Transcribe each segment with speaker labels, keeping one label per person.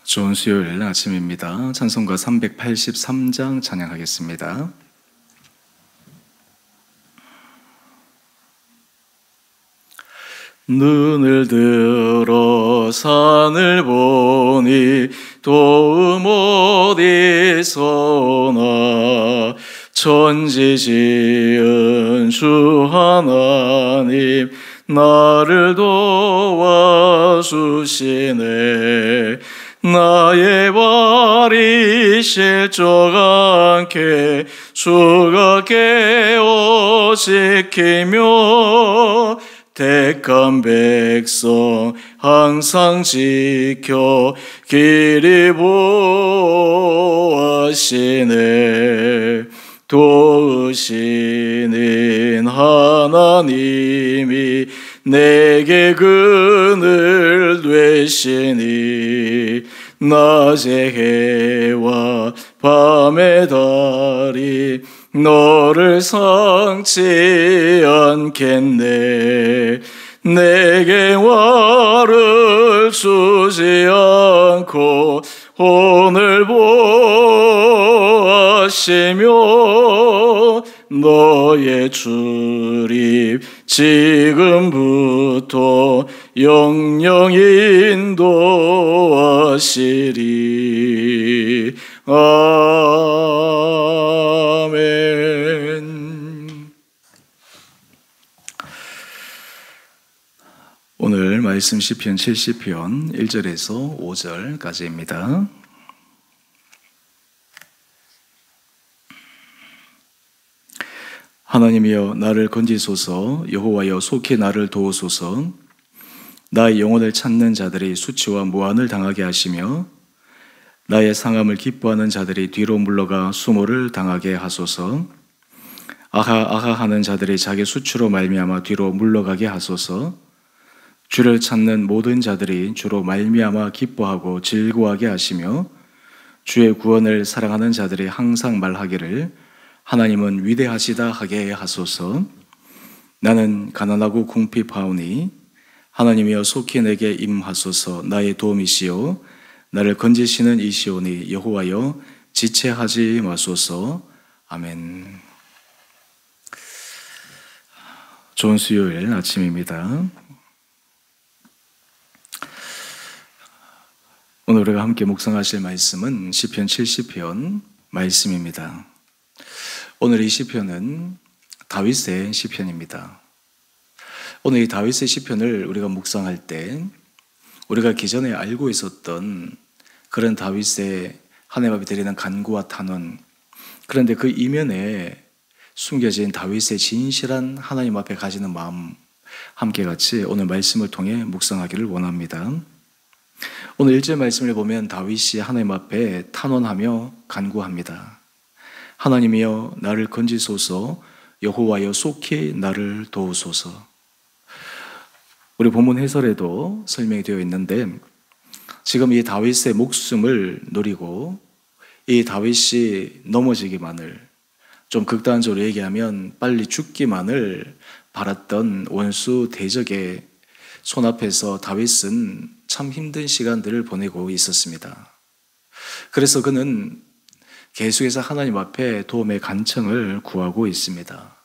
Speaker 1: 좋은 수요일 아침입니다. 찬송가 383장 찬양하겠습니다. 눈을 들어 산을 보니 도움 어디서나 천지 지은 주 하나님 나를 도와주시네. 나의 발이 실족 않게 주가 깨어 지키며 택한 백성 항상 지켜 길이 보호하시네. 도우시는 하나님이 내게 그늘 되시니 낮의 해와 밤의 달이 너를 상치 않겠네. 내게 화를 주지 않고 오늘 보호하시며 너의 출입 지금부터 영영 인도하시리. 아멘. 오늘 말씀 시편 70편 1절에서 5절까지입니다. 하나님이여 나를 건지소서. 여호와여 속히 나를 도우소서. 나의 영혼을 찾는 자들이 수치와 모한을 당하게 하시며 나의 상함을 기뻐하는 자들이 뒤로 물러가 수모를 당하게 하소서. 아하 하는 자들이 자기 수치로 말미암아 뒤로 물러가게 하소서. 주를 찾는 모든 자들이 주로 말미암아 기뻐하고 즐거워하게 하시며 주의 구원을 사랑하는 자들이 항상 말하기를 하나님은 위대하시다 하게 하소서. 나는 가난하고 궁핍하오니 하나님이여 속히 내게 임하소서. 나의 도움이시오 나를 건지시는 이시오니 여호와여 지체하지 마소서. 아멘. 좋은 수요일 아침입니다. 오늘 우리가 함께 묵상하실 말씀은 시편 70편 말씀입니다. 오늘 이 시편은 다윗의 시편입니다. 오늘 이 다윗의 시편을 우리가 묵상할 때 우리가 기존에 알고 있었던 그런 다윗의 하나님 앞에 드리는 간구와 탄원, 그런데 그 이면에 숨겨진 다윗의 진실한 하나님 앞에 가지는 마음, 함께 같이 오늘 말씀을 통해 묵상하기를 원합니다. 오늘 1절 말씀을 보면 다윗이 하나님 앞에 탄원하며 간구합니다. 하나님이여 나를 건지소서. 여호와여 속히 나를 도우소서. 우리 본문 해설에도 설명이 되어 있는데 지금 이 다윗의 목숨을 노리고 이 다윗이 넘어지기만을, 좀 극단적으로 얘기하면 빨리 죽기만을 바랐던 원수 대적의 손앞에서 다윗은 참 힘든 시간들을 보내고 있었습니다. 그래서 그는 계속해서 하나님 앞에 도움의 간청을 구하고 있습니다.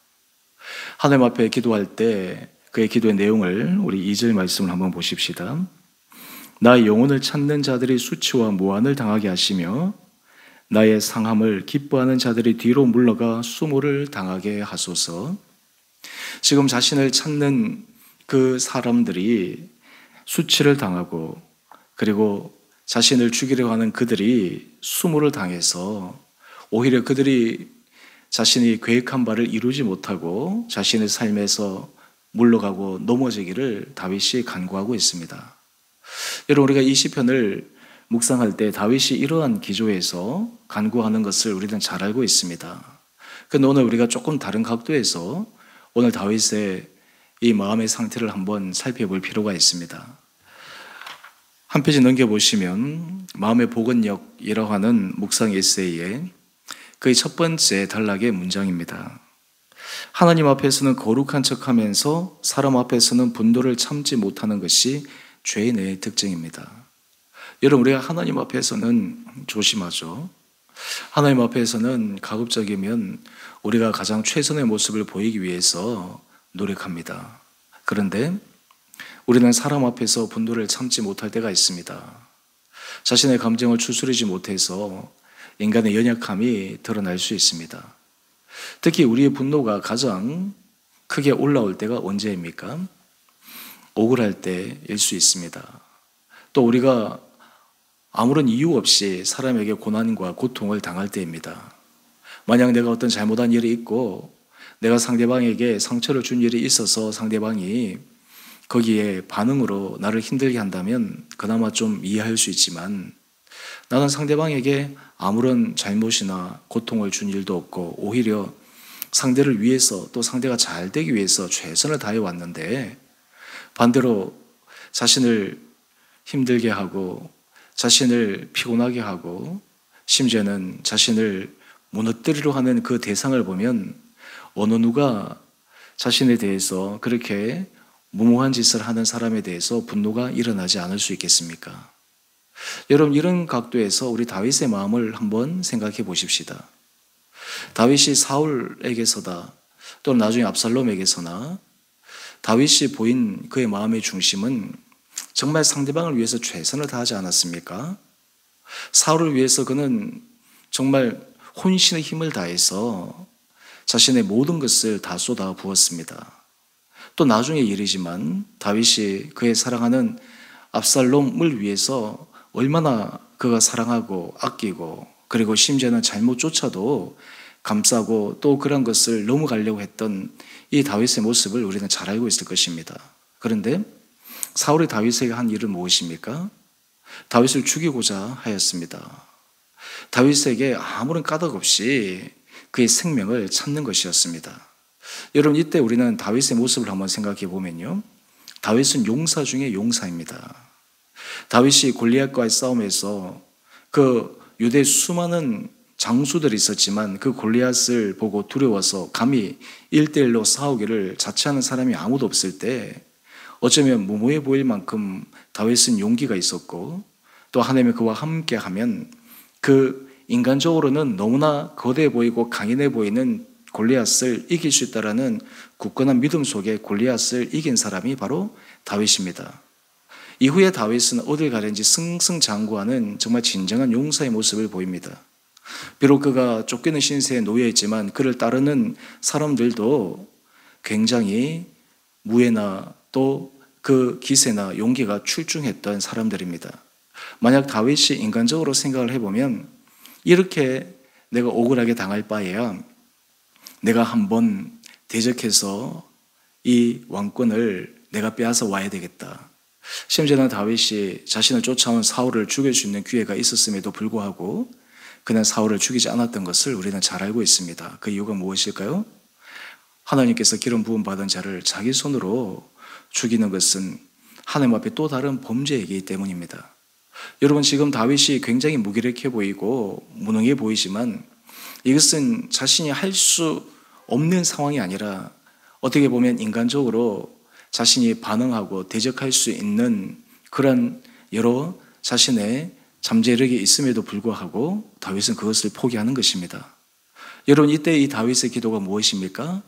Speaker 1: 하나님 앞에 기도할 때 그의 기도의 내용을 우리 2절 말씀을 한번 보십시다. 나의 영혼을 찾는 자들이 수치와 모한을 당하게 하시며 나의 상함을 기뻐하는 자들이 뒤로 물러가 수모를 당하게 하소서. 지금 자신을 찾는 그 사람들이 수치를 당하고 그리고 자신을 죽이려고 하는 그들이 수모를 당해서 오히려 그들이 자신이 계획한 바를 이루지 못하고 자신의 삶에서 물러가고 넘어지기를 다윗이 간구하고 있습니다. 여러분, 우리가 이 시편을 묵상할 때 다윗이 이러한 기조에서 간구하는 것을 우리는 잘 알고 있습니다. 그런데 오늘 우리가 조금 다른 각도에서 오늘 다윗의 이 마음의 상태를 한번 살펴볼 필요가 있습니다. 한 페이지 넘겨보시면 마음의 복원력이라고 하는 묵상 에세이의 그의 첫 번째 단락의 문장입니다. 하나님 앞에서는 거룩한 척하면서 사람 앞에서는 분노를 참지 못하는 것이 죄인의 특징입니다. 여러분, 우리가 하나님 앞에서는 조심하죠. 하나님 앞에서는 가급적이면 우리가 가장 최선의 모습을 보이기 위해서 노력합니다. 그런데 우리는 사람 앞에서 분노를 참지 못할 때가 있습니다. 자신의 감정을 추스르지 못해서 인간의 연약함이 드러날 수 있습니다. 특히 우리의 분노가 가장 크게 올라올 때가 언제입니까? 억울할 때일 수 있습니다. 또 우리가 아무런 이유 없이 사람에게 고난과 고통을 당할 때입니다. 만약 내가 어떤 잘못한 일이 있고 내가 상대방에게 상처를 준 일이 있어서 상대방이 거기에 반응으로 나를 힘들게 한다면 그나마 좀 이해할 수 있지만, 나는 상대방에게 아무런 잘못이나 고통을 준 일도 없고 오히려 상대를 위해서, 또 상대가 잘 되기 위해서 최선을 다해 왔는데 반대로 자신을 힘들게 하고 자신을 피곤하게 하고 심지어는 자신을 무너뜨리려 하는 그 대상을 보면 어느 누가 자신에 대해서 그렇게 무모한 짓을 하는 사람에 대해서 분노가 일어나지 않을 수 있겠습니까? 여러분, 이런 각도에서 우리 다윗의 마음을 한번 생각해 보십시다. 다윗이 사울에게서다, 또는 나중에 압살롬에게서나 다윗이 보인 그의 마음의 중심은 정말 상대방을 위해서 최선을 다하지 않았습니까? 사울을 위해서 그는 정말 혼신의 힘을 다해서 자신의 모든 것을 다 쏟아 부었습니다. 또 나중의 일이지만 다윗이 그의 사랑하는 압살롬을 위해서 얼마나 그가 사랑하고 아끼고, 그리고 심지어는 잘못조차도 감싸고 또 그런 것을 넘어가려고 했던 이 다윗의 모습을 우리는 잘 알고 있을 것입니다. 그런데 사울이 다윗에게 한 일은 무엇입니까? 다윗을 죽이고자 하였습니다. 다윗에게 아무런 까닭 없이 그의 생명을 찾는 것이었습니다. 여러분, 이때 우리는 다윗의 모습을 한번 생각해 보면요, 다윗은 용사 중에 용사입니다. 다윗이 골리앗과의 싸움에서 그 유대 수많은 장수들이 있었지만 그 골리앗을 보고 두려워서 감히 1대1로 싸우기를 자처하는 사람이 아무도 없을 때 어쩌면 무모해 보일 만큼 다윗은 용기가 있었고, 또 하나님이 그와 함께 하면 그 인간적으로는 너무나 거대해 보이고 강인해 보이는 골리앗을 이길 수 있다라는 굳건한 믿음 속에 골리앗을 이긴 사람이 바로 다윗입니다. 이후에 다윗은 어딜 가든지 승승장구하는 정말 진정한 용사의 모습을 보입니다. 비록 그가 쫓기는 신세에 놓여 있지만 그를 따르는 사람들도 굉장히 무예나 또 그 기세나 용기가 출중했던 사람들입니다. 만약 다윗이 인간적으로 생각을 해보면 이렇게 내가 억울하게 당할 바에야 내가 한번 대적해서 이 왕권을 내가 빼앗아 와야 되겠다. 심지어는 다윗이 자신을 쫓아온 사울을 죽일 수 있는 기회가 있었음에도 불구하고 그는 사울을 죽이지 않았던 것을 우리는 잘 알고 있습니다. 그 이유가 무엇일까요? 하나님께서 기름 부음 받은 자를 자기 손으로 죽이는 것은 하나님 앞에 또 다른 범죄이기 때문입니다. 여러분, 지금 다윗이 굉장히 무기력해 보이고 무능해 보이지만 이것은 자신이 할 수 없는 상황이 아니라 어떻게 보면 인간적으로 자신이 반응하고 대적할 수 있는 그런 여러 자신의 잠재력이 있음에도 불구하고 다윗은 그것을 포기하는 것입니다. 여러분, 이때 이 다윗의 기도가 무엇입니까?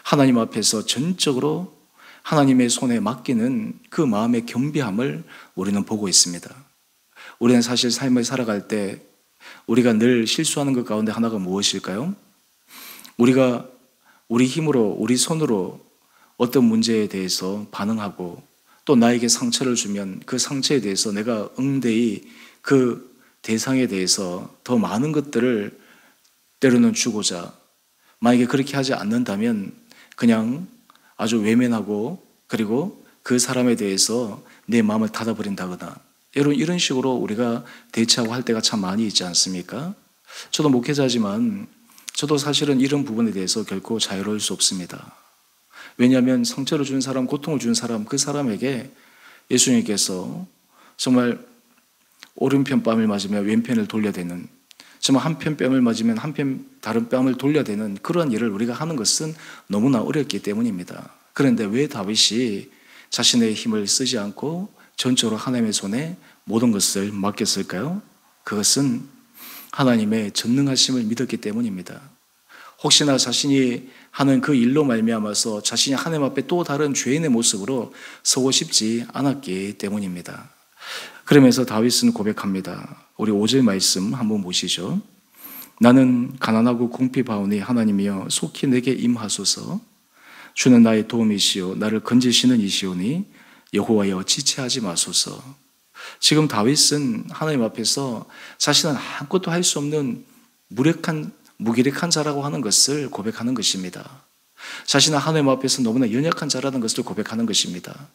Speaker 1: 하나님 앞에서 전적으로 하나님의 손에 맡기는 그 마음의 겸비함을 우리는 보고 있습니다. 우리는 사실 삶을 살아갈 때 우리가 늘 실수하는 것 가운데 하나가 무엇일까요? 우리가 우리 힘으로, 우리 손으로 어떤 문제에 대해서 반응하고 또 나에게 상처를 주면 그 상처에 대해서 내가 응대히 그 대상에 대해서 더 많은 것들을 때로는 주고자, 만약에 그렇게 하지 않는다면 그냥 아주 외면하고 그리고 그 사람에 대해서 내 마음을 닫아버린다거나, 여러분, 이런 식으로 우리가 대처하고 할 때가 참 많이 있지 않습니까? 저도 목회자지만 저도 사실은 이런 부분에 대해서 결코 자유로울 수 없습니다. 왜냐하면 상처를 준 사람, 고통을 준 사람, 그 사람에게 예수님께서 정말 오른편 뺨을 맞으면 왼편을 돌려대는, 정말 한편 뺨을 맞으면 한편 다른 뺨을 돌려대는 그런 일을 우리가 하는 것은 너무나 어렵기 때문입니다. 그런데 왜 다윗이 자신의 힘을 쓰지 않고 전적으로 하나님의 손에 모든 것을 맡겼을까요? 그것은 하나님의 전능하심을 믿었기 때문입니다. 혹시나 자신이 하는 그 일로 말미암아서 자신이 하나님 앞에 또 다른 죄인의 모습으로 서고 싶지 않았기 때문입니다. 그러면서 다윗은 고백합니다. 우리 5절 말씀 한번 보시죠. 나는 가난하고 궁핍하오니 하나님이여 속히 내게 임하소서. 주는 나의 도움이시오 나를 건지시는 이시오니 여호와여 지체하지 마소서. 지금 다윗은 하나님 앞에서 자신은 아무것도 할 수 없는 무기력한 자라고 하는 것을 고백하는 것입니다. 자신은 하나님 앞에서 너무나 연약한 자라는 것을 고백하는 것입니다.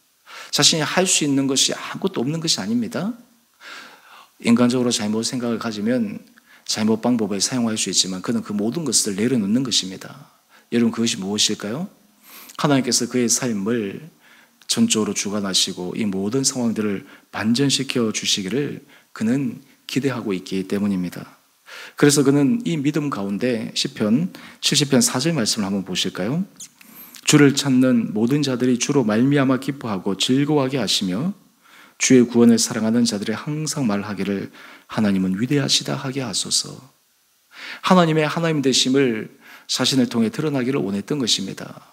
Speaker 1: 자신이 할 수 있는 것이 아무것도 없는 것이 아닙니다. 인간적으로 잘못 생각을 가지면 잘못 방법을 사용할 수 있지만 그는 그 모든 것을 내려놓는 것입니다. 여러분, 그것이 무엇일까요? 하나님께서 그의 삶을 전적으로 주관하시고 이 모든 상황들을 반전시켜 주시기를 그는 기대하고 있기 때문입니다. 그래서 그는 이 믿음 가운데 시편 70편 4절 말씀을 한번 보실까요? 주를 찾는 모든 자들이 주로 말미암아 기뻐하고 즐거워하게 하시며 주의 구원을 사랑하는 자들이 항상 말하기를 하나님은 위대하시다 하게 하소서. 하나님의 하나님 되심을 자신을 통해 드러나기를 원했던 것입니다.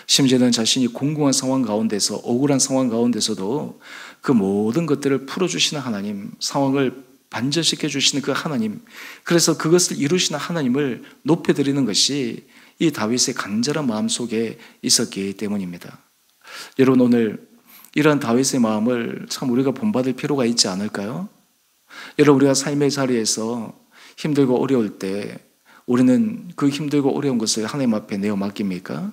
Speaker 1: 심지어는 자신이 공공한 상황 가운데서, 억울한 상황 가운데서도 그 모든 것들을 풀어주시는 하나님, 상황을 반전시켜 주시는 그 하나님, 그래서 그것을 이루시는 하나님을 높여드리는 것이 이 다윗의 간절한 마음 속에 있었기 때문입니다. 여러분, 오늘 이러한 다윗의 마음을 참 우리가 본받을 필요가 있지 않을까요? 여러분, 우리가 삶의 자리에서 힘들고 어려울 때 우리는 그 힘들고 어려운 것을 하나님 앞에 내어 맡깁니까?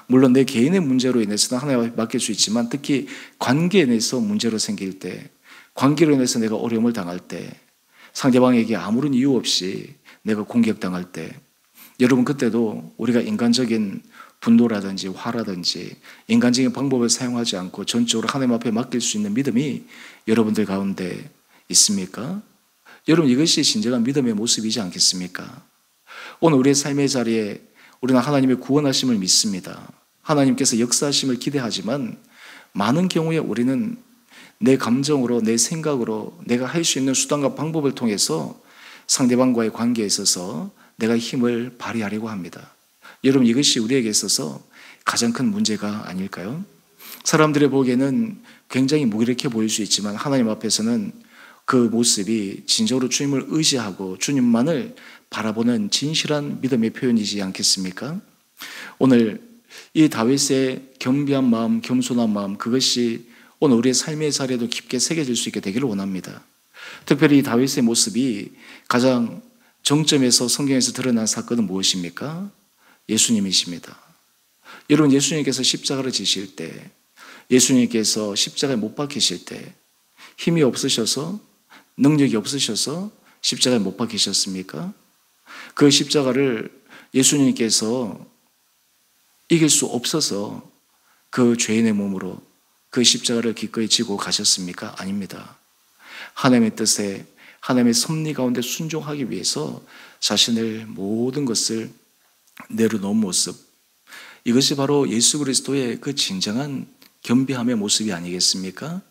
Speaker 1: 물론 내 개인의 문제로 인해서는 하나님 앞에 맡길 수 있지만 특히 관계에 대해서 문제로 생길 때, 관계로 인해서 내가 어려움을 당할 때, 상대방에게 아무런 이유 없이 내가 공격당할 때, 여러분, 그때도 우리가 인간적인 분노라든지 화라든지 인간적인 방법을 사용하지 않고 전적으로 하나님 앞에 맡길 수 있는 믿음이 여러분들 가운데 있습니까? 여러분, 이것이 진정한 믿음의 모습이지 않겠습니까? 오늘 우리의 삶의 자리에 우리는 하나님의 구원하심을 믿습니다. 하나님께서 역사하심을 기대하지만 많은 경우에 우리는 내 감정으로, 내 생각으로 내가 할 수 있는 수단과 방법을 통해서 상대방과의 관계에 있어서 내가 힘을 발휘하려고 합니다. 여러분, 이것이 우리에게 있어서 가장 큰 문제가 아닐까요? 사람들의 보기에는 굉장히 무기력해 보일 수 있지만 하나님 앞에서는 그 모습이 진정으로 주님을 의지하고 주님만을 바라보는 진실한 믿음의 표현이지 않겠습니까? 오늘 이 다윗의 겸비한 마음, 겸손한 마음, 그것이 오늘 우리의 삶의 자리에도 깊게 새겨질 수 있게 되기를 원합니다. 특별히 이 다윗의 모습이 가장 정점에서 성경에서 드러난 사건은 무엇입니까? 예수님이십니다. 여러분, 예수님께서 십자가를 지실 때, 예수님께서 십자가에 못 박히실 때 힘이 없으셔서, 능력이 없으셔서 십자가에 못 박히셨습니까? 그 십자가를 예수님께서 이길 수 없어서 그 죄인의 몸으로 그 십자가를 기꺼이 지고 가셨습니까? 아닙니다. 하나님의 뜻에, 하나님의 섭리 가운데 순종하기 위해서 자신의 모든 것을 내려놓은 모습, 이것이 바로 예수 그리스도의 그 진정한 겸비함의 모습이 아니겠습니까?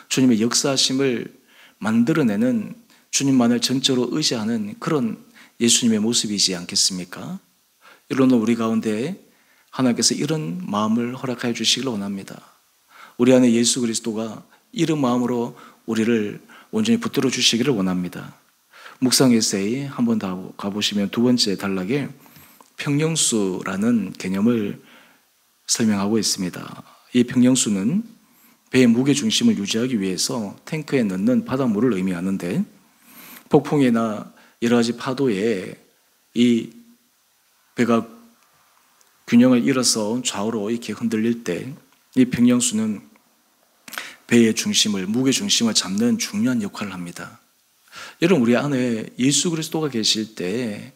Speaker 1: 주님의 역사하심을 만들어내는, 주님만을 전적으로 의지하는 그런 예수님의 모습이지 않겠습니까? 이런 우리 가운데 하나님께서 이런 마음을 허락하여 주시길 원합니다. 우리 안에 예수 그리스도가 이런 마음으로 우리를 온전히 붙들어 주시기를 원합니다. 묵상 에세이 한번 더 가보시면 두 번째 단락에 평령수라는 개념을 설명하고 있습니다. 이 평령수는 배의 무게 중심을 유지하기 위해서 탱크에 넣는 바닷물을 의미하는데, 폭풍이나 여러 가지 파도에 이 배가 균형을 잃어서 좌우로 이렇게 흔들릴 때 이 평령수는 배의 중심을, 무게 중심을 잡는 중요한 역할을 합니다. 여러분, 우리 안에 예수 그리스도가 계실 때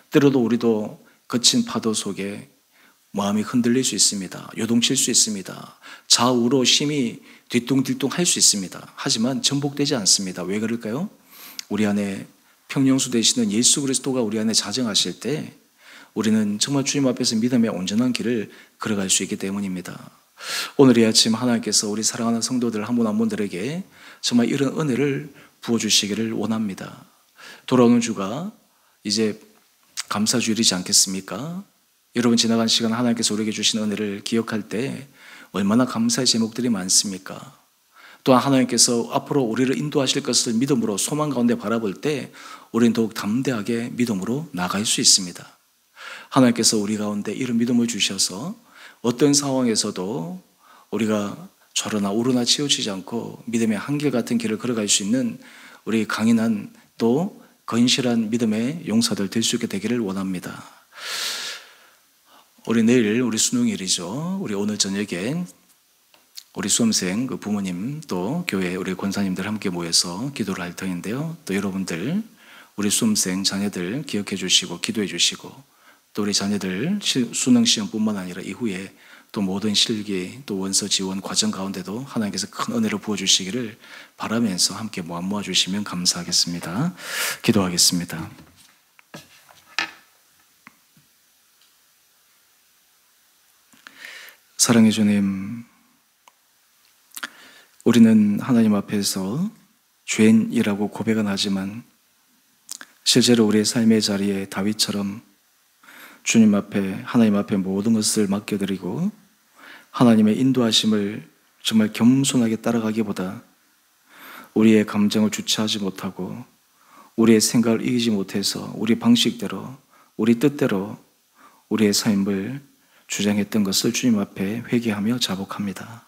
Speaker 1: 때로도 우리도 거친 파도 속에 마음이 흔들릴 수 있습니다. 요동칠 수 있습니다. 좌우로 심히 뒤뚱뒤뚱 할 수 있습니다. 하지만 전복되지 않습니다. 왜 그럴까요? 우리 안에 평령수 되시는 예수 그리스도가 우리 안에 자정하실 때 우리는 정말 주님 앞에서 믿음의 온전한 길을 걸어갈 수 있기 때문입니다. 오늘 이 아침 하나님께서 우리 사랑하는 성도들 한 분 한 분들에게 정말 이런 은혜를 부어주시기를 원합니다. 돌아오는 주가 이제 감사주일이지 않겠습니까? 여러분, 지나간 시간 하나님께서 우리에게 주신 은혜를 기억할 때 얼마나 감사의 제목들이 많습니까? 또한 하나님께서 앞으로 우리를 인도하실 것을 믿음으로 소망 가운데 바라볼 때 우리는 더욱 담대하게 믿음으로 나갈 수 있습니다. 하나님께서 우리 가운데 이런 믿음을 주셔서 어떤 상황에서도 우리가 좌로나 우로나 치우치지 않고 믿음의 한결같은 길을 걸어갈 수 있는 우리 강인한 또 건실한 믿음의 용사들 될 수 있게 되기를 원합니다. 우리 내일 우리 수능일이죠. 우리 오늘 저녁에 우리 수험생 그 부모님 또 교회 우리 권사님들 함께 모여서 기도를 할 터인데요. 또 여러분들 우리 수험생 자녀들 기억해 주시고 기도해 주시고 또 우리 자녀들 수능 시험뿐만 아니라 이후에 또 모든 실기 또 원서 지원 과정 가운데도 하나님께서 큰 은혜를 부어주시기를 바라면서 함께 모아 주시면 감사하겠습니다. 기도하겠습니다. 사랑해 주님, 우리는 하나님 앞에서 죄인이라고 고백은 하지만 실제로 우리의 삶의 자리에 다윗처럼 주님 앞에 하나님 앞에 모든 것을 맡겨드리고 하나님의 인도하심을 정말 겸손하게 따라가기보다 우리의 감정을 주체하지 못하고 우리의 생각을 이기지 못해서 우리 방식대로 우리 뜻대로 우리의 삶을 주장했던 것을 주님 앞에 회개하며 자복합니다.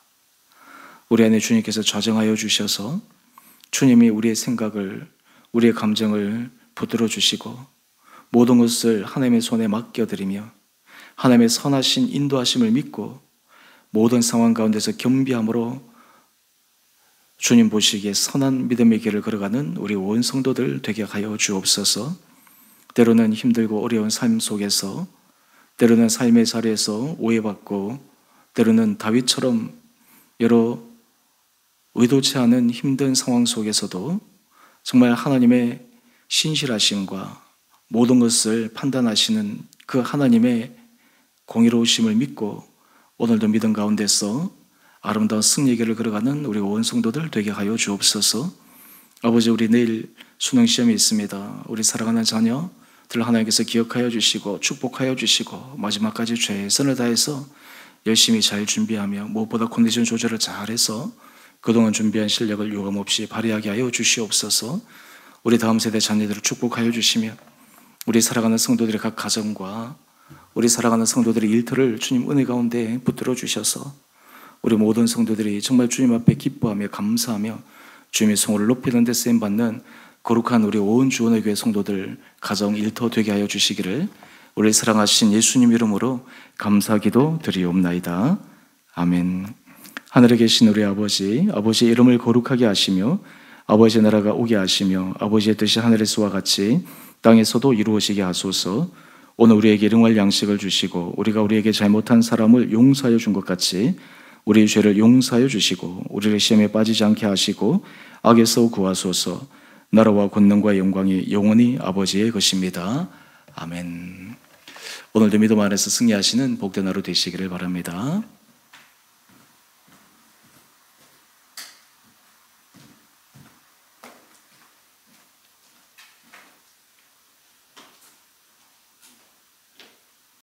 Speaker 1: 우리 안에 주님께서 좌정하여 주셔서 주님이 우리의 생각을 우리의 감정을 붙들어 주시고 모든 것을 하나님의 손에 맡겨드리며 하나님의 선하신 인도하심을 믿고 모든 상황 가운데서 겸비함으로 주님 보시기에 선한 믿음의 길을 걸어가는 우리 온 성도들 되게 하여 주옵소서. 때로는 힘들고 어려운 삶 속에서 때로는 삶의 자리에서 오해받고 때로는 다윗처럼 여러 의도치 않은 힘든 상황 속에서도 정말 하나님의 신실하심과 모든 것을 판단하시는 그 하나님의 공의로우심을 믿고 오늘도 믿음 가운데서 아름다운 승리의 길을 걸어가는 우리 온 성도들 되게 하여 주옵소서. 아버지, 우리 내일 수능 시험이 있습니다. 우리 사랑하는 자녀들 하나님께서 기억하여 주시고 축복하여 주시고 마지막까지 최선을 다해서 열심히 잘 준비하며 무엇보다 컨디션 조절을 잘해서 그동안 준비한 실력을 유감없이 발휘하게 하여 주시옵소서. 우리 다음 세대 자녀들을 축복하여 주시며 우리 살아가는 성도들의 각 가정과 우리 살아가는 성도들의 일터를 주님 은혜 가운데 붙들어 주셔서 우리 모든 성도들이 정말 주님 앞에 기뻐하며 감사하며 주님의 성호를 높이는 데 쓰임받는 거룩한 우리 온 주원의 교회 성도들 가정 일터 되게 하여 주시기를 우리 사랑하신 예수님 이름으로 감사기도 드리옵나이다. 아멘. 하늘에 계신 우리 아버지, 아버지의 이름을 거룩하게 하시며 아버지의 나라가 오게 하시며 아버지의 뜻이 하늘에서와 같이 땅에서도 이루어지게 하소서. 오늘 우리에게 일용할 양식을 주시고 우리가 우리에게 잘못한 사람을 용서하여 준 것 같이 우리의 죄를 용서하여 주시고 우리를 시험에 빠지지 않게 하시고 악에서 구하소서. 나라와 권능과 영광이 영원히 아버지의 것입니다. 아멘. 오늘도 믿음 안에서 승리하시는 복된 하루 되시기를 바랍니다.